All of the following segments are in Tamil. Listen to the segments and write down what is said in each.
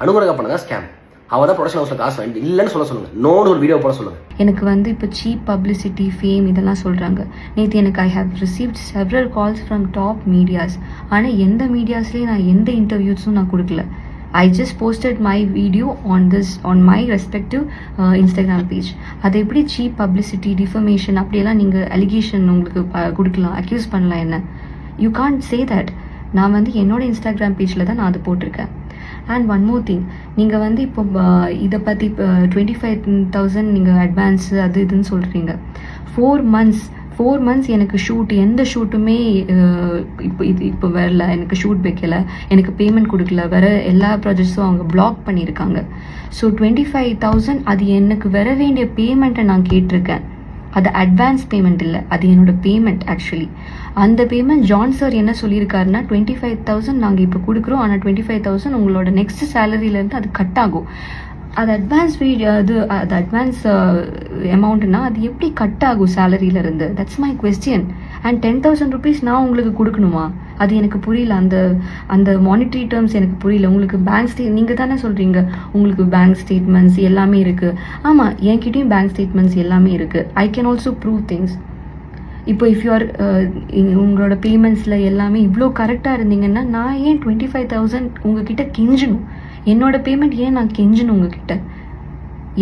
அனுகுணங்க பண்ணுங்க ஸ்கேம். அவள் தான் ப்ரொடக்ஷன் ஹவுஸில் காசு வாங்கிட்டு இல்லைன்னு சொல்லுங்கள். நோன்னு ஒரு வீடியோ போட சொல்லுங்கள். எனக்கு வந்து இப்போ சீப் பப்ளிசிட்டி, ஃபேம் இதெல்லாம் சொல்கிறாங்க. நேற்று எனக்கு I have received several calls from top medias. ஆனால் எந்த மீடியாஸ்லேயும் நான் எந்த இன்டர்வியூஸும் நான் கொடுக்கல. I just posted my video on my respective Instagram page. அது எப்படி சீப் பப்ளிசிட்டி, டிஃபமேஷன் அப்படியெல்லாம் நீங்கள் அலிகேஷன் உங்களுக்கு கொடுக்கலாம், அக்யூஸ் பண்ணலாம் என்ன? You can't say that. நான் வந்து என்னோட இன்ஸ்டாகிராம் பேஜில் தான் நான் அது போட்டிருக்கேன். அண்ட் ஒன் மோர் திங், நீங்கள் வந்து இப்போ இதை பற்றி 25,000 நீங்கள் அட்வான்ஸு அது இதுன்னு சொல்கிறீங்க. 4 months எனக்கு ஷூட், எந்த ஷூட்டுமே இப்போ வரல, எனக்கு ஷூட் வைக்கல, எனக்கு பேமெண்ட் கொடுக்கல, வேற எல்லா ப்ராஜெக்ட்ஸும் அவங்க பிளாக் பண்ணியிருக்காங்க. ஸோ 25,000 அது எனக்கு வர வேண்டிய பேமெண்ட்டை நான் கேட்டிருக்கேன். அது அட்வான்ஸ் பேமெண்ட் இல்லை, அது என்னோட பேமெண்ட் ஆக்சுவலி. அந்த பேமெண்ட் ஜான் சார் என்ன சொல்லியிருக்காருன்னா 25,000 நாங்கள் இப்போ கொடுக்குறோம், ஆனால் 25,000 உங்களோட நெக்ஸ்ட் சேலரியிலேருந்து அது கட் ஆகும். அது அட்வான்ஸ் அது அட்வான்ஸ் அமௌண்ட்னா அது எப்படி கட் ஆகும் சேலரியிலேருந்து? That's my question. And 10,000 rupees நான் உங்களுக்கு கொடுக்கணுமா? அது எனக்கு புரியல. அந்த மானிட்டரி டேர்ம்ஸ் எனக்கு புரியல. உங்களுக்கு பேங்க் நீங்கள் தானே சொல்கிறீங்க உங்களுக்கு பேங்க் ஸ்டேட்மெண்ட்ஸ் எல்லாமே இருக்குது. ஆமாம், என்கிட்டையும் பேங்க் ஸ்டேட்மெண்ட்ஸ் எல்லாமே இருக்குது. I can also prove things. இப்போ இஃப் யூஆர் உங்களோட பேமெண்ட்ஸில் எல்லாமே இவ்வளோ கரெக்டாக இருந்தீங்கன்னா நான் ஏன் 25,000 உங்ககிட்ட கெஞ்சணும்? என்னோட பேமெண்ட் ஏன் நான் கெஞ்சணும் உங்ககிட்ட?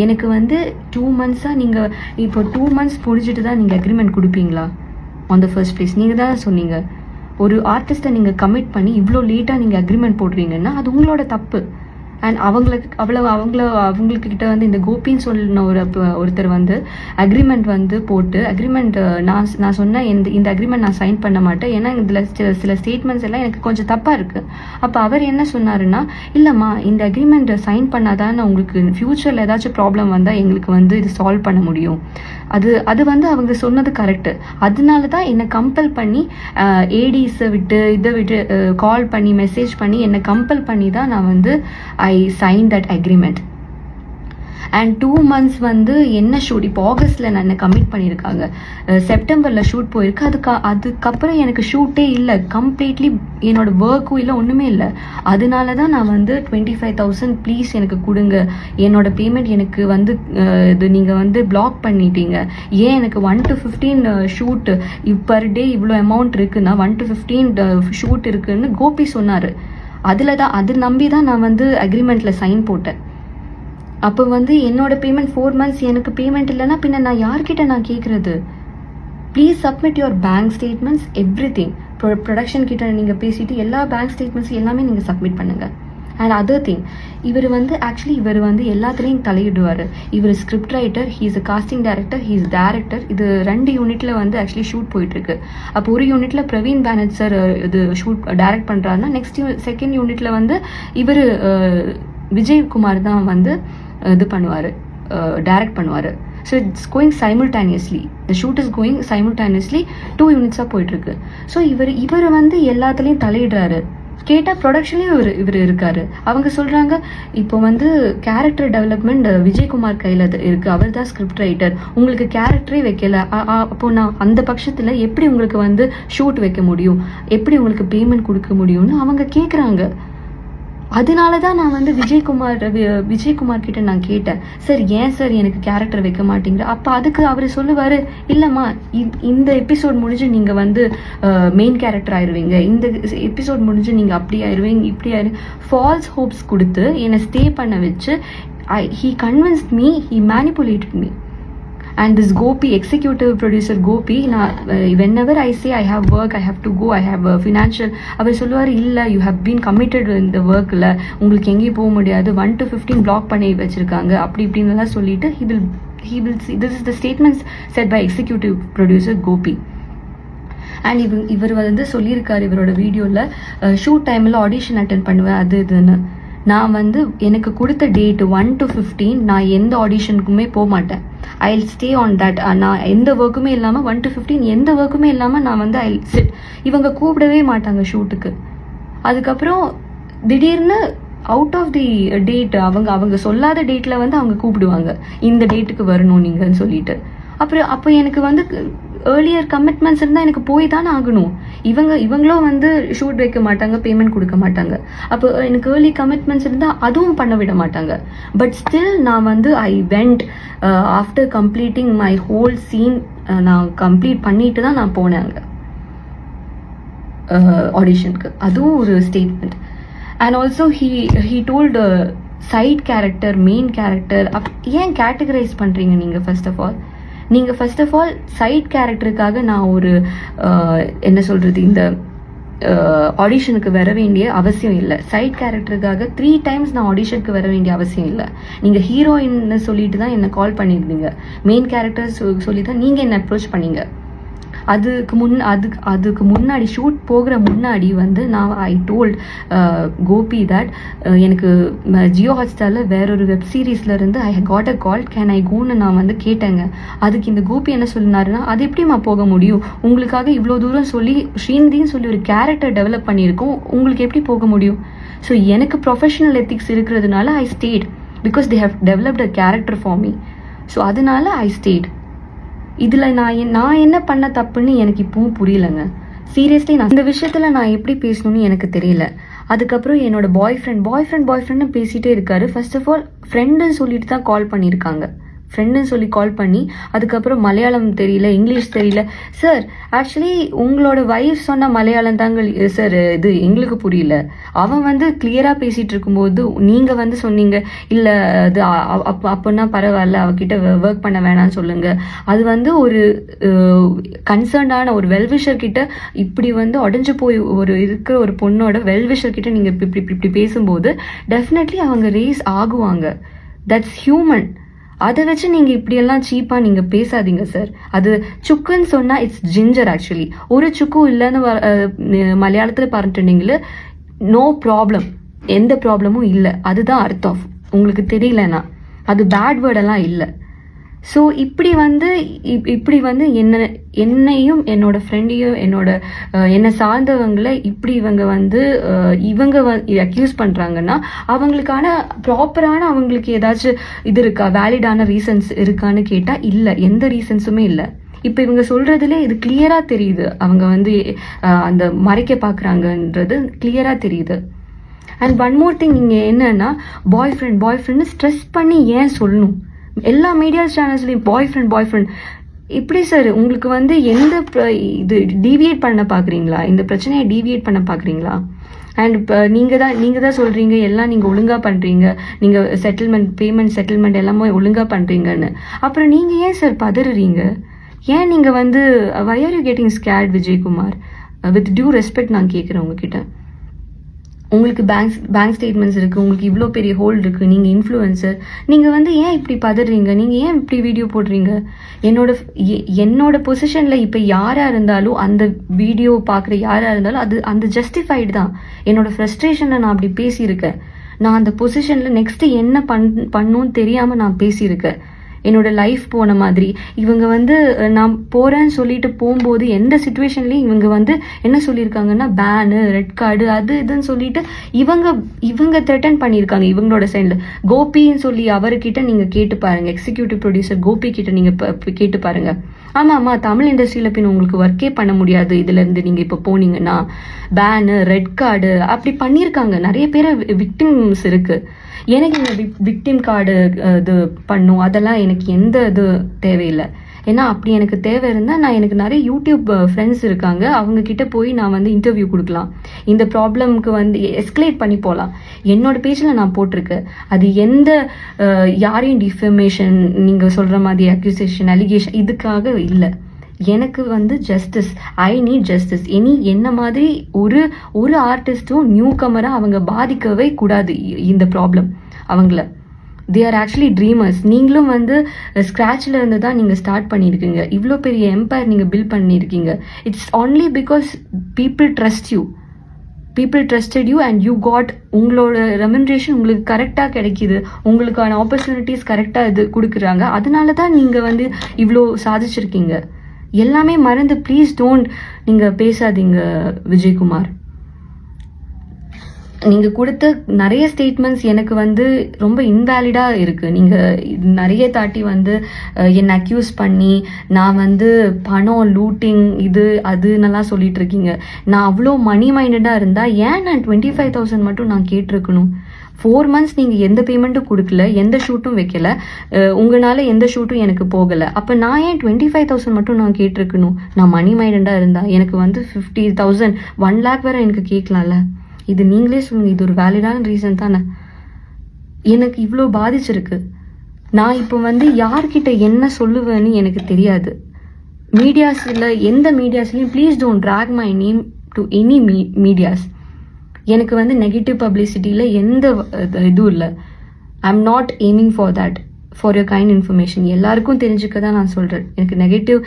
எனக்கு வந்து 2 months நீங்கள் இப்போ 2 months முடிச்சுட்டு தான் நீங்கள் அக்ரிமெண்ட் கொடுப்பீங்களா? ஆன் த ஃபர்ஸ்ட் பிளேஸ் நீங்கள் தான் சொன்னீங்க. ஒரு ஆர்டிஸ்ட்டை நீங்கள் கமிட் பண்ணி இவ்வளோ லேட்டாக நீங்கள் அக்ரிமெண்ட் போடுறீங்கன்னா அது உங்களோட தப்பு. அண்ட் அவங்களுக்கு கிட்ட வந்து இந்த கோபின்னு சொல்லின ஒருத்தர் வந்து அக்ரிமெண்ட் வந்து போட்டு அக்ரிமெண்ட் நான் சொன்னேன் இந்த அக்ரிமெண்ட் நான் சைன் பண்ண மாட்டேன், ஏன்னா இதில் சில ஸ்டேட்மெண்ட்ஸ் எல்லாம் எனக்கு கொஞ்சம் தப்பாக இருக்குது. அப்போ அவர் என்ன சொன்னாருன்னா, இல்லைம்மா இந்த அக்ரிமெண்ட் சைன் பண்ணாதான் உங்களுக்கு ஃப்யூச்சரில் ஏதாச்சும் ப்ராப்ளம் வந்தால் எங்களுக்கு வந்து இது சால்வ் பண்ண முடியும். அது வந்து அவங்க சொன்னது கரெக்டு. அதனால தான் என்னை கம்பல் பண்ணி ஏடிஸை விட்டு இதை விட்டு கால் பண்ணி மெசேஜ் பண்ணி என்னை கம்பல் பண்ணி தான் நான் வந்து I signed that agreement. And 2 months வந்து என்ன ஷூட் இப்போ ஆகஸ்டில் நான் என்ன கமிட் பண்ணியிருக்காங்க, செப்டம்பரில் ஷூட் போயிருக்கு. அதுக்கப்புறம் எனக்கு ஷூட்டே இல்லை, கம்ப்ளீட்லி என்னோட ஒர்க்கும் இல்லை, ஒன்றுமே இல்லை. அதனால தான் நான் வந்து 25,000 ப்ளீஸ் எனக்கு கொடுங்க, என்னோட பேமெண்ட் எனக்கு வந்து இது நீங்கள் வந்து பிளாக் பண்ணிட்டீங்க. ஏன் எனக்கு 1 to 15 ஷூட் பர் டே இவ்வளோ அமௌண்ட் இருக்குன்னா 1 to 15 ஷூட் இருக்குன்னு கோபி சொன்னார். அது நம்பி தான் நான் வந்து அக்ரிமெண்ட்டில் சைன் போட்டேன். அப்போ வந்து என்னோட பேமெண்ட் 4 months எனக்கு பேமெண்ட் இல்லைன்னா பின்ன நான் யார்கிட்ட நான் கேட்குறது? Please submit your bank statements, every thing. Production கிட்ட நீங்கள் பேசிட்டு எல்லா பேங்க் ஸ்டேட்மெண்ட்ஸ் எல்லாமே நீங்கள் சப்மிட் பண்ணுங்கள். அண்ட் அதர் திங், இவர் வந்து எல்லாத்துலேயும் தலையிடுவார். இவர் script writer, he's a costing director, he's director. இது 2 யூனிட்டில் வந்து ஆக்சுவலி ஷூட் போயிட்டுருக்கு. அப்போ ஒரு யூனிட்டில் பிரவீன் பேனட் சார் இது ஷூட் டைரக்ட் பண்ணுறாருன்னா செகண்ட் யூனிட்டில் வந்து இவர் விஜயகுமார் தான் வந்து இது பண்ணுவார், டைரக்ட் பண்ணுவார். So it's going simultaneously, the shoot is going simultaneously 2 unitsஸாக போயிட்டுருக்கு. ஸோ இவர் வந்து எல்லாத்துலேயும் தலையிடுறாரு. கேட்டால் ப்ரொடக்ஷன்லேயும் இவர் இருக்காரு. அவங்க சொல்கிறாங்க இப்போ வந்து கேரக்டர் டெவலப்மெண்ட் விஜயகுமார் கையில் இருக்குது, அவர் தான் ஸ்கிரிப்ட் ரைட்டர், உங்களுக்கு கேரக்டரே வைக்கல. அப்போ நான் அந்த பட்சத்தில் எப்படி உங்களுக்கு வந்து ஷூட் வைக்க முடியும், எப்படி உங்களுக்கு பேமெண்ட் கொடுக்க முடியும்னு அவங்க கேட்குறாங்க. அதனால தான் நான் வந்து விஜயகுமார் கிட்ட நான் கேட்டேன், சார் ஏன் சார் எனக்கு கேரக்டர் வைக்க மாட்டேங்கிற? அப்போ அதுக்கு அவர் சொல்லுவார், இல்லைம்மா இந்த எபிசோட் முடிஞ்சு நீங்கள் வந்து மெயின் கேரக்டர் ஆயிடுவீங்க, இந்த எபிசோட் முடிஞ்சு நீங்கள் அப்படி ஆயிடுவீங்க, இப்படி ஆயிடுவீங்க. ஃபால்ஸ் ஹோப்ஸ் கொடுத்து என்னை ஸ்டே பண்ண வச்சு he convinced me, he manipulated me. And this Gopi, executive producer Gopi, whenever I say I have work, I have to go, I have a financial, அவர் சொல்லுவார், இல்லை you have been committed in the workல, உங்களுக்கு எங்கேயும் போக முடியாது, 1 to 15 பிளாக் பண்ணி வச்சுருக்காங்க, அப்படி இப்படின்னுலாம் சொல்லிட்டு he will see, this is the statements said by executive producer Gopi. And இவர் வந்து சொல்லியிருக்காரு இவரோட வீடியோவில், ஷூட் டைமில் ஆடிஷன் அட்டென்ட் பண்ணுவேன் அது இதுன்னு. நான் வந்து எனக்கு கொடுத்த டேட் 1 to 15 நான் எந்த ஆடிஷனுக்குமே போக மாட்டேன். I will stay on that. நான் எந்த ஒர்க்குமே இல்லாமல் 1 to 15 எந்த ஒர்க்குமே இல்லாமல் நான் வந்து ஐ வில் சிட். இவங்க கூப்பிடவே மாட்டாங்க ஷூட்டுக்கு. அதுக்கப்புறம் திடீர்னு அவுட் ஆஃப் தி டேட் அவங்க சொல்லாத டேட்டில் வந்து அவங்க கூப்பிடுவாங்க, இந்த டேட்டுக்கு வரணும் நீங்கன்னு சொல்லிட்டு. அப்போ எனக்கு வந்து ஏர்லியர் கமிட்மெண்ட்ஸ் இருந்தால் எனக்கு போய் தானே ஆகணும். இவங்களும் வந்து ஷூட் வைக்க மாட்டாங்க, பேமெண்ட் கொடுக்க மாட்டாங்க. அப்போ எனக்கு ஏர்லி கமிட்மெண்ட்ஸ் இருந்தால் அதுவும் பண்ண விட மாட்டாங்க. பட் ஸ்டில் நான் வந்து I went after completing my whole scene. நான் கம்ப்ளீட் பண்ணிட்டு தான் நான் போனேன் அங்கே ஆடிஷனுக்கு. அதுவும் ஒரு statement. And also he told side character, main character ஏன் கேட்டகரைஸ் பண்ணுறீங்க நீங்கள்? ஃபர்ஸ்ட் ஆஃப் ஆல் சைட் கேரக்டருக்காக நான் ஒரு என்ன சொல்கிறது, இந்த ஆடிஷனுக்கு வர வேண்டிய அவசியம் இல்லை. சைட் கேரக்டருக்காக 3 times நான் ஆடிஷனுக்கு வர வேண்டிய அவசியம் இல்லை. நீங்கள் ஹீரோயின்னு சொல்லிட்டு தான் என்னை கால் பண்ணியிருந்தீங்க. மெயின் கேரக்டர் சொல்லி தான் நீங்கள் என்னை அப்ரோச் பண்ணீங்க. அதுக்கு முன்னாடி ஷூட் போகிற முன்னாடி வந்து நான் ஐ டோல்ட் கோபி தட் எனக்கு ஜியோ ஹாட்ஸ்டாரில் வேறொரு வெப் சீரீஸ்லேருந்து I got a call, can I கோன்னு நான் வந்து கேட்டேங்க. அதுக்கு இந்த கோபி என்ன சொன்னாருன்னா, அது எப்படிமா போக முடியும், உங்களுக்காக இவ்வளோ தூரம் சொல்லி ஸ்ரீநிதின்னு சொல்லி ஒரு கேரக்டர் டெவலப் பண்ணியிருக்கோம், உங்களுக்கு எப்படி போக முடியும்? ஸோ எனக்கு ப்ரொஃபஷனல் எத்திக்ஸ் இருக்கிறதுனால I stayed, because they have developed a character for me. So அதனால ஐ ஸ்டேட். இதில் நான் என்ன பண்ண தப்புன்னு எனக்கு இப்பவும் புரியலைங்க. சீரியஸ்லி நான் இந்த விஷயத்தில் நான் எப்படி பேசணும்னு எனக்கு தெரியல. அதுக்கப்புறம் என்னோட பாய் ஃப்ரெண்ட்னு பேசிகிட்டே இருக்காரு. ஃபர்ஸ்ட் ஆஃப் ஆல் ஃப்ரெண்டுன்னு சொல்லிட்டு தான் கால் பண்ணியிருக்காங்க. ஃப்ரெண்டுன்னு சொல்லி கால் பண்ணி அதுக்கப்புறம் மலையாளம் தெரியல, இங்கிலீஷ் தெரியல. சார் ஆக்சுவலி உங்களோட வைஃப் சொன்ன மலையாளம் தாங்க சார், இது எங்களுக்கு புரியல. அவன் வந்து கிளியராக பேசிகிட்டு இருக்கும்போது நீங்கள் வந்து சொன்னீங்க, இல்லை அது அப்போன்னா பரவாயில்ல, அவகிட்ட ஒர்க் பண்ண வேணாம்னு சொல்லுங்கள். அது வந்து ஒரு கன்சர்ன்டான ஒரு வெல்விஷர் கிட்ட இப்படி வந்து உடஞ்சி போய் இருக்கிற ஒரு பொண்ணோட வெல்விஷர் கிட்ட நீங்கள் இப்படி பேசும்போது டெஃபினெட்லி அவங்க ரேஸ் ஆகுவாங்க. That's human. அதை வச்சு நீங்கள் இப்படியெல்லாம் சீப்பாக நீங்கள் பேசாதீங்க சார். அது சுக்குன்னு சொன்னால் இட்ஸ் ஜிஞ்சர். ஆக்சுவலி ஒரு சுக்கும் இல்லைன்னு மலையாளத்தில் பார்த்துட்டீங்களே, நோ ப்ராப்ளம், எந்த ப்ராப்ளமும் இல்லை, அதுதான் அர்த்தம். உங்களுக்கு தெரியலன்னா அது பேட் வேர்டெல்லாம் இல்லை. ஸோ இப்படி வந்து என்னையும் என்னோட ஃப்ரெண்டையும் என்னை சார்ந்தவங்களை இப்படி இவங்க அக்யூஸ் பண்ணுறாங்கன்னா அவங்களுக்கான ப்ராப்பரான அவங்களுக்கு ஏதாச்சும் இது இருக்கா, வேலிடான ரீசன்ஸ் இருக்கான்னு கேட்டால் இல்லை, எந்த ரீசன்ஸுமே இல்லை. இப்போ இவங்க சொல்கிறதுலே இது கிளியராக தெரியுது, அவங்க வந்து அந்த மறைக்க பார்க்குறாங்கன்றது கிளியராக தெரியுது. அண்ட் ஒன் மோர் திங், இங்கே என்னன்னா பாய் ஃப்ரெண்ட் ஸ்ட்ரெஸ் பண்ணி ஏன் சொல்லணும்? எல்லா மீடியா சேனல்ஸ்லையும் பாய் ஃப்ரெண்ட் இப்படி சார் உங்களுக்கு வந்து எந்த இது டீவியேட் பண்ண பார்க்குறீங்களா? இந்த பிரச்சனையை டீவியேட் பண்ண பார்க்குறீங்களா? அண்ட் இப்போ நீங்கள் தான் சொல்கிறீங்க எல்லாம் நீங்கள் ஒழுங்காக பண்ணுறீங்க, நீங்கள் பேமெண்ட் செட்டில்மெண்ட் எல்லாமே ஒழுங்காக பண்ணுறீங்கன்னு. அப்புறம் நீங்கள் ஏன் சார் பதறுறீங்க? ஏன் நீங்கள் வந்து why are you getting scared Vijayakumar? With due respect நான் கேட்குறேன் உங்ககிட்ட. உங்களுக்கு பேங்க் ஸ்டேட்மெண்ட்ஸ் இருக்குது, உங்களுக்கு இவ்வளோ பெரிய ஹோல்டு இருக்குது, நீங்கள் இன்ஃப்ளூயன்சர், நீங்கள் வந்து ஏன் இப்படி பதறீங்க? நீங்கள் ஏன் இப்படி வீடியோ போடுறீங்க? என்னோட பொசிஷனில் இப்போ யாராக இருந்தாலும் அந்த வீடியோ பார்க்குற யாராக இருந்தாலும் அந்த ஜஸ்டிஃபைடு தான். என்னோட ஃப்ரஸ்ட்ரேஷனில் நான் அப்படி பேசியிருக்கேன். நான் அந்த பொசிஷனில் நெக்ஸ்ட்டு என்ன பண்ணணும்னு தெரியாமல் நான் பேசியிருக்கேன். என்னோட லைஃப் போன மாதிரி இவங்க வந்து நான் போகிறேன்னு சொல்லிட்டு போகும்போது எந்த சுச்சுவேஷன்லேயும் இவங்க வந்து என்ன சொல்லியிருக்காங்கன்னா பேனு, ரெட் கார்டு, அது இதுன்னு சொல்லிட்டு இவங்க த்ரெட்டன் பண்ணியிருக்காங்க. இவங்களோட சைடில் கோபின்னு சொல்லி அவர்கிட்ட நீங்கள் கேட்டு பாருங்கள், எக்ஸிக்யூட்டிவ் ப்ரொடியூசர் கோபி கிட்ட நீங்கள் கேட்டு பாருங்கள். ஆமாம்மா, தமிழ் இண்டஸ்ட்ரியில் பின் உங்களுக்கு ஒர்க்கே பண்ண முடியாது இதுலேருந்து நீங்கள் இப்போ போனீங்கன்னா, பேனு, ரெட் கார்டு அப்படி பண்ணியிருக்காங்க. நிறைய பேர் விக்டிம்ஸ் இருக்குது. எனக்கு இந்த விக்டிம் கார்டு இது பண்ணும், அதெல்லாம் எனக்கு எந்த இது தேவையில்லை. ஏன்னா அப்படி எனக்கு தேவை இருந்தால் எனக்கு நிறைய யூடியூப் ஃப்ரெண்ட்ஸ் இருக்காங்க, அவங்கக்கிட்ட போய் நான் வந்து இன்டர்வியூ கொடுக்கலாம். இந்த ப்ராப்ளம்க்கு வந்து எஸ்கலேட் பண்ணி போகலாம். என்னோட பேஜில் நான் போட்டிருக்கேன். அது எந்த யாரையும் டிஃபமேஷன் நீங்கள் சொல்கிற மாதிரி அக்யூசேஷன், அலிகேஷன் இதுக்காக இல்லை. எனக்கு வந்து ஜஸ்டிஸ், ஐ நீட் ஜஸ்டிஸ். என்ன மாதிரி ஒரு ஆர்டிஸ்ட்டும் நியூ கமராக அவங்க பாதிக்கவே கூடாது இந்த ப்ராப்ளம் அவங்கள. They are actually dreamers. நீங்களும் வந்து ஸ்க்ராட்சில் இருந்து தான் நீங்கள் ஸ்டார்ட் பண்ணியிருக்கீங்க. இவ்வளோ பெரிய எம்பையர் நீங்கள் பில்ட் பண்ணியிருக்கீங்க. It's only because people trusted you and you got. உங்களோட ரெமுனரேஷன் உங்களுக்கு கரெக்டாக கிடைக்கிது, உங்களுக்கான ஆப்பர்ச்சுனிட்டிஸ் கரெக்டாக இது கொடுக்குறாங்க. அதனால தான் நீங்கள் வந்து இவ்வளோ சாதிச்சிருக்கீங்க. எல்லாமே மறந்து ப்ளீஸ் டோன்ட் நீங்கள் பேசாதீங்க விஜயகுமார். நீங்கள் கொடுத்த நிறைய ஸ்டேட்மெண்ட்ஸ் எனக்கு வந்து ரொம்ப இன்வேலிடாக இருக்குது. நீங்கள் நிறைய தாட்டி வந்து என்னை அக்யூஸ் பண்ணி நான் வந்து பணம் லூட்டிங் இது அதுன்னெல்லாம் சொல்லிட்டு இருக்கீங்க. நான் அவ்வளோ மணி மைண்டடாக இருந்தால் ஏன் நான் 25,000 மட்டும் நான் கேட்டிருக்கணும்? 4 months நீங்கள் எந்த பேமெண்ட்டும் கொடுக்கல, எந்த ஷூட்டும் வைக்கல, உங்களால் எந்த ஷூட்டும் எனக்கு போகலை. அப்போ நான் ஏன் 25,000 மட்டும் நான் கேட்டிருக்கணும்? நான் மணி மைண்டடாக இருந்தால் எனக்கு வந்து 50,000 1 lakh வேறு எனக்கு கேட்கலாம்ல. இது நீங்களே சொல்லுங்கள், இது ஒரு வேலிடான ரீசன் தானே? எனக்கு இவ்வளோ பாதிச்சிருக்கு. நான் இப்போ வந்து யார்கிட்ட என்ன சொல்லுவேன்னு எனக்கு தெரியாது. மீடியாஸில் எந்த மீடியாஸ்லையும் please don't drag my name to any மீடியாஸ். எனக்கு வந்து நெகட்டிவ் பப்ளிசிட்டியில் எந்த இதுவும் இல்லை. I am not aiming for that, for your kind information. எல்லாருக்கும் தெரிஞ்சுக்க தான் நான் சொல்கிறேன். எனக்கு நெகட்டிவ்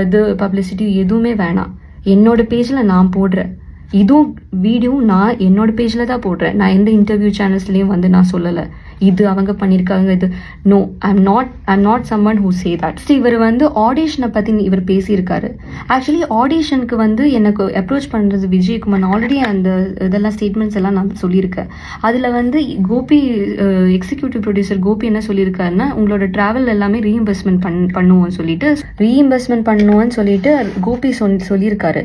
இது பப்ளிசிட்டி எதுவுமே வேணாம். என்னோட பேஜில் நான் போடுறேன், இதுவும் வீடியோ நான் என்னோட பேஜில் தான் போடுறேன். நான் எந்த இன்டர்வியூ சேனல்ஸ்லேயும் வந்து நான் சொல்லலை இது அவங்க பண்ணியிருக்காங்க இது. No, I'm not someone who say that. இவர் வந்து ஆடிஷனை பற்றி இவர் பேசியிருக்காரு. ஆக்சுவலி ஆடிஷனுக்கு வந்து எனக்கு அப்ரோச் பண்ணுறது விஜயகுமார். ஆல்ரெடி அந்த இதெல்லாம் ஸ்டேட்மெண்ட்ஸ் எல்லாம் நான் சொல்லியிருக்கேன். அதில் வந்து கோபி எக்ஸிக்யூட்டிவ் ப்ரொடியூசர் கோபி என்ன சொல்லியிருக்காருன்னா, உங்களோட ட்ராவல் எல்லாமே ரீஇம்பர்ஸ்மெண்ட் பண்ணுவோன்னு சொல்லிட்டு கோபி சொல்லியிருக்காரு.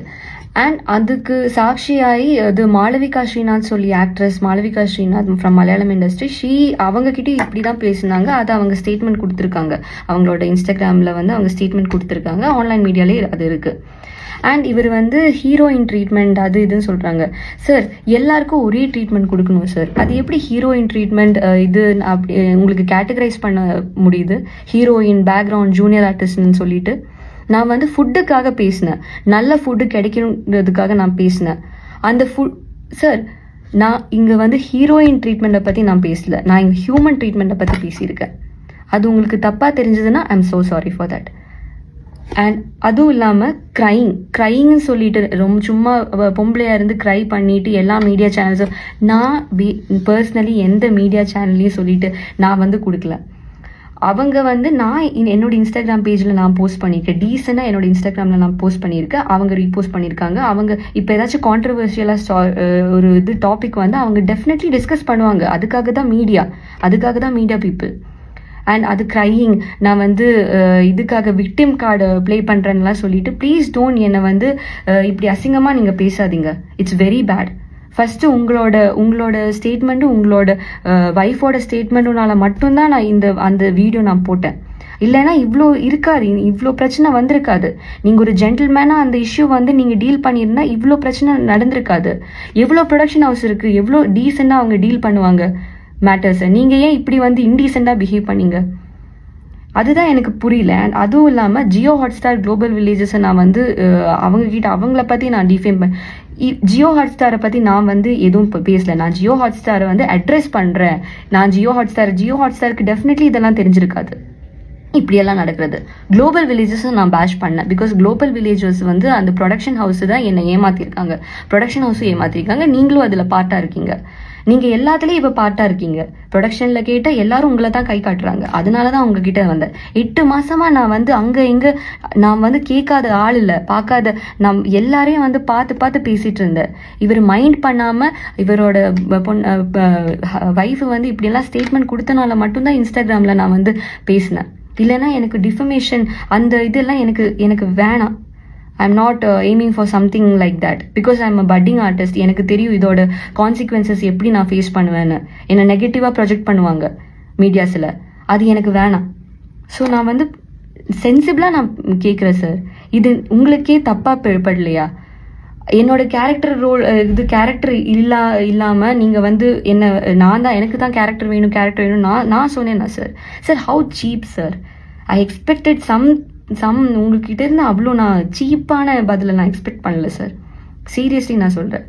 அண்ட் அதுக்கு சாட்சியாகி அது மாளவிகா ஸ்ரீநாத் சொல்லி actress Malavika Srinath from Malayalam industry, அவங்கக்கிட்ட இப்படி தான் பேசினாங்க. அதை அவங்க ஸ்டேட்மெண்ட் கொடுத்துருக்காங்க. அவங்களோட இன்ஸ்டாகிராமில் வந்து அவங்க ஸ்டேட்மெண்ட் கொடுத்துருக்காங்க. ஆன்லைன் மீடியாலே அது இருக்குது. அண்ட் இவர் வந்து ஹீரோயின் ட்ரீட்மெண்ட் அது இதுன்னு சொல்கிறாங்க. சார், எல்லாருக்கும் ஒரே ட்ரீட்மெண்ட் கொடுக்கணும் சார். அது எப்படி ஹீரோயின் ட்ரீட்மெண்ட் இது அப்படி உங்களுக்கு கேட்டகரைஸ் பண்ண முடியுது? ஹீரோயின், பேக்ரவுண்ட், ஜூனியர் ஆர்டிஸ்ட்னு சொல்லிட்டு நான் வந்து ஃபுட்டுக்காக பேசினேன். நல்ல ஃபுட்டு கிடைக்கணுன்றதுக்காக நான் பேசினேன். அந்த சார், நான் இங்கே வந்து ஹீரோயின் ட்ரீட்மெண்ட்டை பற்றி நான் பேசல. நான் இங்கே ஹியூமன் ட்ரீட்மெண்ட்டை பற்றி பேசியிருக்கேன். அது உங்களுக்கு தப்பாக தெரிஞ்சதுன்னா I am so sorry for that. And அதுவும் இல்லாமல் க்ரைங்னு சொல்லிட்டு ரொம்ப சும்மா பொம்பளையாக இருந்து க்ரை பண்ணிட்டு எல்லா மீடியா சேனல்ஸும் நான் பர்சனலி எந்த மீடியா சேனல்லையும் சொல்லிட்டு நான் வந்து கொடுக்கல. அவங்க வந்து நான் என்னோட இன்ஸ்டாகிராம் பேஜில் நான் போஸ்ட் பண்ணியிருக்கேன். டீசெண்டாக என்னோட இன்ஸ்டாகிராமில் நான் போஸ்ட் பண்ணியிருக்கேன். அவங்க ரீபோஸ்ட் பண்ணியிருக்காங்க. அவங்க இப்போ ஏதாச்சும் கான்ட்ரவர்ஷியலாக ஒரு இது டாபிக் வந்து அவங்க டெஃபினெட்லி டிஸ்கஸ் பண்ணுவாங்க. அதுக்காக தான் மீடியா பீப்புள். அண்ட் அது க்ரையிங், நான் வந்து இதுக்காக விக்டிம் கார்டு ப்ளே பண்ணுறேன்னுலாம் சொல்லிட்டு ப்ளீஸ் டோன்ட் என்னை வந்து இப்படி அசிங்கமாக நீங்கள் பேசாதீங்க. It's very bad. ஃபஸ்ட்டு உங்களோட ஸ்டேட்மெண்ட்டும் உங்களோட ஒய்ஃபோட ஸ்டேட்மெண்ட்டுனால மட்டும்தான் நான் அந்த வீடியோ நான் போட்டேன். இல்லைன்னா இவ்வளோ பிரச்சனை வந்திருக்காது. நீங்கள் ஒரு ஜென்டில்மேனாக அந்த இஷ்யூ வந்து நீங்கள் டீல் பண்ணியிருந்தா இவ்வளோ பிரச்சனை நடந்திருக்காது. எவ்வளோ ப்ரொடக்ஷன் ஹவுஸ் இருக்குது, எவ்வளோ டீசெண்டாக அவங்க டீல் பண்ணுவாங்க மேட்டர்ஸை. நீங்கள் ஏன் இப்படி வந்து இன்டீசெண்டாக பிஹேவ் பண்ணீங்க? அதுதான் எனக்கு புரியல. அண்ட் அதுவும் இல்லாமல் ஜியோ ஹாட்ஸ்டார் குளோபல் வில்லேஜஸை நான் வந்து அவங்கள பற்றி நான் டிஃபேம் ஜியோ ஹாட்ஸ்டாரை பற்றி நான் வந்து எதுவும் பேசல. நான் ஜியோ ஹாட்ஸ்டாரை வந்து அட்ரஸ் பண்ணுறேன். நான் ஜியோ ஹாட்ஸ்டாருக்கு டெஃபினெட்லி இதெல்லாம் தெரிஞ்சிருக்காது இப்படியெல்லாம் நடக்கிறது. குளோபல் வில்லேஜஸும் நான் பேஷ் பண்ணேன். பிகாஸ் குளோபல் வில்லேஜஸ் வந்து அந்த ப்ரொடக்ஷன் ஹவுஸ் தான் என்னை ஏமாற்றிருக்காங்க. ப்ரொடக்ஷன் ஹவுஸும் ஏமாற்றிருக்காங்க. நீங்களும் அதில் பார்ட்டாக இருக்கீங்க. நீங்கள் எல்லாத்துலேயும் இப்போ பார்ட்டாக இருக்கீங்க. ப்ரொடக்ஷனில் கேட்டால் எல்லாரும் உங்களை தான் கை காட்டுறாங்க. அதனால தான் உங்ககிட்ட வந்தேன். 8 மாதமாக நான் வந்து அங்கே இங்கே நான் வந்து கேட்காத ஆள் இல்லை, பார்க்காத நான் எல்லாரையும் வந்து பார்த்து பேசிகிட்டு இருந்தேன். இவர் மைண்ட் பண்ணாமல் இவரோட ஒய்ஃபு வந்து இப்படியெல்லாம் ஸ்டேட்மெண்ட் கொடுத்தனால மட்டும்தான் இன்ஸ்டாகிராமில் நான் வந்து பேசினேன். இல்லைன்னா எனக்கு டிஃபமேஷன் அந்த இதெல்லாம் எனக்கு வேணாம். I'm not aiming for something like that. Because I'm a padding artist. எனக்கு தெரியும் இதோட கான்சிக்வன்சஸ் எப்படி நான் ஃபேஸ் பண்ணுவேன்னு. என்னை நெகட்டிவாக ப்ரொஜெக்ட் பண்ணுவாங்க மீடியாஸில். அது எனக்கு வேணாம். ஸோ நான் வந்து சென்சிபிளாக நான் கேட்குறேன் சார், இது உங்களுக்கே தப்பாக படலையா? என்னோட கேரக்டர் இல்லாமல் நீங்கள் வந்து எனக்கு தான் கேரக்டர் வேணும் நான் சொன்னேன்னா sir how cheap sir. I expected some உங்கள்கிட்ட இருந்து அவ்வளோ நான் சீப்பான பதிலை நான் எக்ஸ்பெக்ட் பண்ணல சார். சீரியஸ்லி நான் சொல்கிறேன்.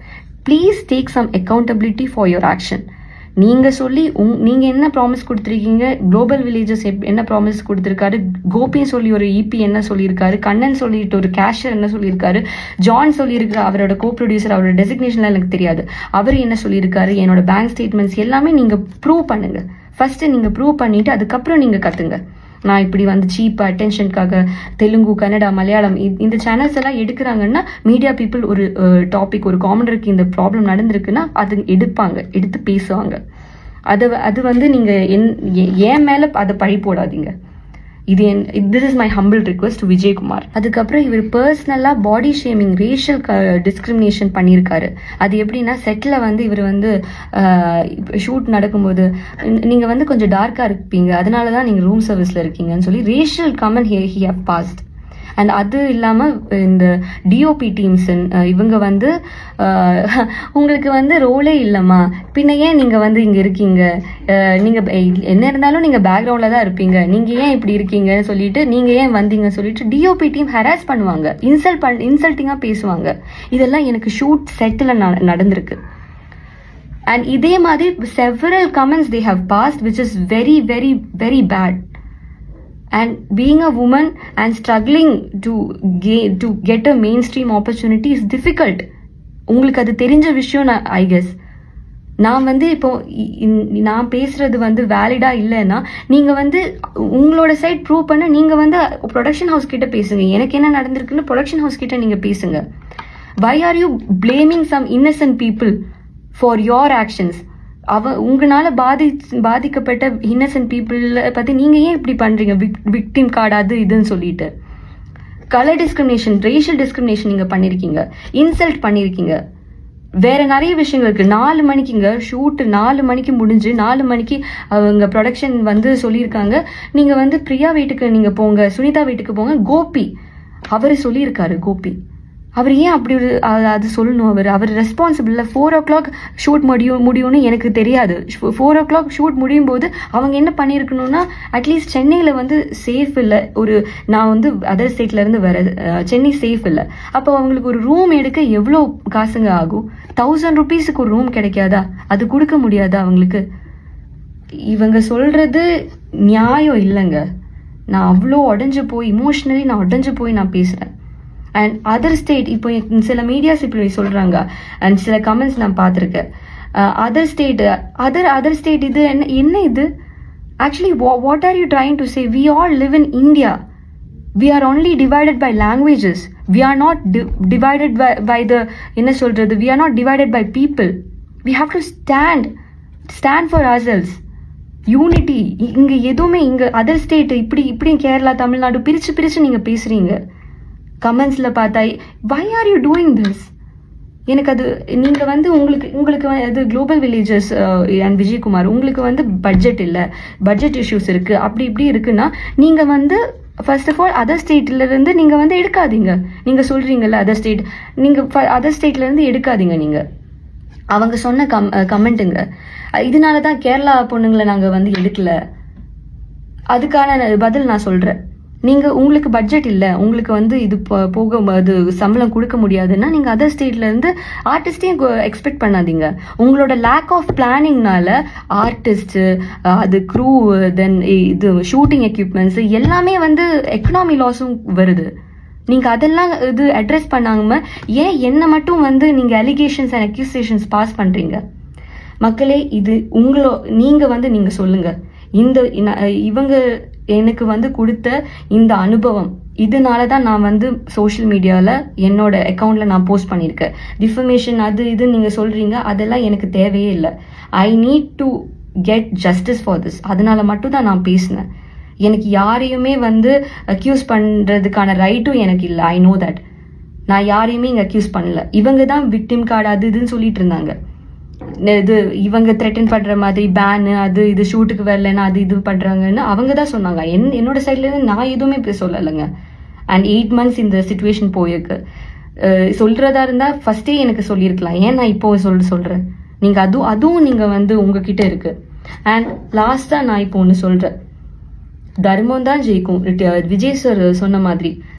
Please take some accountability for your action. நீங்கள் சொல்லி நீங்கள் என்ன ப்ராமிஸ் கொடுத்துருக்கீங்க? குளோபல் வில்லேஜஸ் என்ன ப்ராமிஸ் கொடுத்துருக்காரு? கோபின்னு சொல்லி ஒரு இபி என்ன சொல்லியிருக்காரு? கண்ணன் சொல்லிட்டு ஒரு கேஷியர் என்ன சொல்லியிருக்காரு? ஜான் சொல்லியிருக்காரு, அவரோட கோ ப்ரொடியூசர், அவரோட டெசிக்னேஷன்லாம் எனக்கு தெரியாது. அவர் என்ன சொல்லியிருக்காரு? என்னோட பேங்க் ஸ்டேட்மெண்ட்ஸ் எல்லாமே நீங்கள் ப்ரூவ் பண்ணுங்கள். ஃபஸ்ட்டு நீங்கள் ப்ரூவ் பண்ணிவிட்டு அதுக்கப்புறம் நீங்கள் கற்றுங்க. நான் இப்படி வந்து சீப் அட்டென்ஷனுக்காக தெலுங்கு, கன்னடா, மலையாளம் இந்த சேனல்ஸ் எல்லாம் எடுக்கிறாங்கன்னா மீடியா பீப்புள் ஒரு டாபிக், ஒரு காமனருக்கு இந்த ப்ராப்ளம் நடந்திருக்குன்னா அது எடுத்து பேசுவாங்க. அது வந்து நீங்கள் என் மேலே அதை பழி போடாதீங்க. This is my humble request to Vijayakumar. அதுக்கப்புறம் இவர் பர்சனலாக பாடி ஷேமிங், ரேஷியல் டிஸ்கிரிமினேஷன் பண்ணியிருக்காரு. அது எப்படின்னா, செட்டில் வந்து இவர் வந்து ஷூட் நடக்கும்போது நீங்கள் வந்து கொஞ்சம் டார்க்காக இருப்பீங்க, அதனால தான் நீங்கள் ரூம் சர்வீஸில் இருக்கீங்கன்னு சொல்லி racial comment he have passed. And அது இல்லாமல் இந்த டிஓபி டீம்ஸ் இவங்க வந்து உங்களுக்கு வந்து ரோலே இல்லைம்மா, பின்ன ஏன் நீங்கள் வந்து இங்கே இருக்கீங்க, நீங்கள் என்ன இருந்தாலும் நீங்கள் பேக்ரவுண்டில் தான் இருப்பீங்க, நீங்கள் ஏன் இப்படி இருக்கீங்கன்னு சொல்லிட்டு, நீங்கள் ஏன் வந்தீங்கன்னு சொல்லிட்டு டிஓபி டீம் ஹராஸ் பண்ணுவாங்க, இன்சல்ட்டிங்காக பேசுவாங்க. இதெல்லாம் எனக்கு ஷூட் செட்டில் நடந்திருக்கு. அண்ட் இதே மாதிரி several comments they have passed which is very very very bad. And being a woman and struggling to get a mainstream opportunity is difficult. உங்களுக்கு அது தெரிஞ்ச விஷயம். ஐ கெஸ் நான் வந்து இப்போ நான் பேசுறது வந்து வேலிடா இல்லைன்னா நீங்கள் வந்து உங்களோட சைட் ப்ரூவ் பண்ண நீங்கள் வந்து ப்ரொடக்ஷன் ஹவுஸ் கிட்ட பேசுங்க. எனக்கு என்ன நடந்திருக்குன்னு ப்ரொடக்ஷன் ஹவுஸ் கிட்ட நீங்கள் பேசுங்க. why are you blaming some innocent people for your actions? உங்களால பாதிக்கப்பட்ட இன்னசென்ட் பீப்புள் பற்றி நீங்கள் ஏன் இப்படி பண்ணுறீங்க? விக்டிம் கார்டு அது இதுன்னு சொல்லிட்டு கலர் டிஸ்கிரிமினேஷன், ரேஷியல் டிஸ்கிரிமினேஷன் நீங்கள் பண்ணியிருக்கீங்க, இன்சல்ட் பண்ணியிருக்கீங்க, வேற நிறைய விஷயங்கள் இருக்குது. 4 மணிக்குங்க ஷூட்டு, 4 மணிக்கு முடிஞ்சு 4 மணிக்கு அவங்க ப்ரொடக்ஷன் வந்து சொல்லியிருக்காங்க, நீங்கள் வந்து பிரியா வீட்டுக்கு நீங்கள் போங்க, சுனிதா வீட்டுக்கு போங்க. கோபி அவர் சொல்லியிருக்காரு. கோபி அவர் ஏன் அப்படி அது சொல்லணும்? அவர் ரெஸ்பான்சிபிள். 4 o'clock ஷூட் முடியும்னு எனக்கு தெரியாது. 4 o'clock ஷூட் முடியும் போது அவங்க என்ன பண்ணியிருக்கணும்னா, அட்லீஸ்ட் சென்னையில் வந்து சேஃப் இல்லை, நான் வந்து அதர் ஸ்டேட்லேருந்து வர, சென்னை சேஃப் இல்லை, அப்போ அவங்களுக்கு ஒரு ரூம் எடுக்க எவ்வளோ காசுங்க ஆகும்? 1000 rupeesக்கு ஒரு ரூம் கிடைக்காதா? அது கொடுக்க முடியாதா அவங்களுக்கு? இவங்க சொல்கிறது நியாயம் இல்லைங்க. நான் அவ்வளோ இமோஷ்னலி நான் உடஞ்சு போய் நான் பேசுகிறேன். அண்ட் அதர் ஸ்டேட், இப்போ சில மீடியாஸ் இப்படி சொல்கிறாங்க அண்ட் சில கமெண்ட்ஸ் நான் பார்த்துருக்கேன். அதர் ஸ்டேட் இது என்ன இது? Actually what are you trying to say? We all live in India. We are only divided by languages. We are not divided by என்ன சொல்கிறது, we are not divided by people. We have to stand for ourselves. Unity இங்கே எதுவுமே, இங்கே அதர் ஸ்டேட் இப்படி கேரளா, தமிழ்நாடு பிரித்து நீங்கள் பேசுகிறீங்க. கமெண்ட்ஸில் பார்த்தா why are you doing this? எனக்கு அது நீங்கள் வந்து உங்களுக்கு அது குளோபல் வில்லேஜஸ் அண்ட் விஜயகுமார், உங்களுக்கு வந்து பட்ஜெட் இல்லை, பட்ஜெட் இஷ்யூஸ் இருக்குது, அப்படி இப்படி இருக்குன்னா நீங்கள் வந்து ஃபர்ஸ்ட் ஆஃப் ஆல் அதர் ஸ்டேட்லேருந்து நீங்கள் வந்து எடுக்காதீங்க. நீங்கள் சொல்கிறீங்கல்ல அதர் ஸ்டேட், நீங்கள் அதர் ஸ்டேட்லேருந்து எடுக்காதீங்க. நீங்கள் அவங்க சொன்ன கமெண்ட்டுங்க, இதனால தான் கேரளா பொண்ணுங்களை நாங்கள் வந்து எடுக்கல. அதுக்கான பதில் நான் சொல்கிறேன். உங்களுக்கு பட்ஜெட் இல்லை, உங்களுக்கு வந்து இது போக அது சம்பளம் கொடுக்க முடியாதுன்னா நீங்கள் அதர் ஸ்டேட்லேருந்து ஆர்டிஸ்டையும் எக்ஸ்பெக்ட் பண்ணாதீங்க. உங்களோட லேக் ஆஃப் பிளானிங்னால ஆர்டிஸ்ட்டு, அது க்ரூ, தென் இது ஷூட்டிங் எக்யூப்மெண்ட்ஸ் எல்லாமே வந்து எக்கனாமி லாஸும் வருது. நீங்கள் அதெல்லாம் இது அட்ரஸ் பண்ணாம ஏன் என்ன மட்டும் வந்து நீங்கள் அலிகேஷன்ஸ் அண்ட் அக்யூசேஷன்ஸ் பாஸ் பண்ணுறீங்க? மக்களே, இது நீங்கள் சொல்லுங்கள். இவங்க எனக்கு வந்து கொடுத்த இந்த அனுபவம், இதனால தான் நான் வந்து சோஷியல் மீடியாவில் என்னோட அக்கௌண்ட்டில் நான் போஸ்ட் பண்ணியிருக்கேன். டிஃபமேஷன் அது இது நீங்கள் சொல்கிறீங்க, அதெல்லாம் எனக்கு தேவையே இல்லை. I need to get justice for this. அதனால மட்டும் தான் நான் பேசினேன். எனக்கு யாரையுமே வந்து அக்யூஸ் பண்ணுறதுக்கான ரைட்டும் எனக்கு இல்லை. I know that. நான் யாரையுமே இங்கே அக்யூஸ் பண்ணல. இவங்க தான் விக்டிம் கார்டு அது இதுன்னு சொல்லிட்டு இருந்தாங்க. இது இவங்க த்ரெட்டன் பண்ணுற மாதிரி பேனு அது இது ஷூட்டுக்கு வரலன்னா அது இது பண்ணுறாங்கன்னு அவங்க தான் சொன்னாங்க. என்னோட சைட்லேருந்து நான் எதுவுமே இப்போ சொல்லலைங்க. அண்ட் 8 months இந்த சிச்சுவேஷன் போயிருக்கு. சொல்கிறதா இருந்தால் ஃபஸ்ட்டே எனக்கு சொல்லியிருக்கலாம். ஏன் நான் இப்போ சொல்கிறேன்? நீங்கள் அதுவும் நீங்கள் வந்து உங்ககிட்ட இருக்குது. அண்ட் லாஸ்ட்டாக நான் இப்போ ஒன்று சொல்கிறேன், தர்மம் தான் ஜெயிக்கும். விஜய் சார் சொன்ன மாதிரி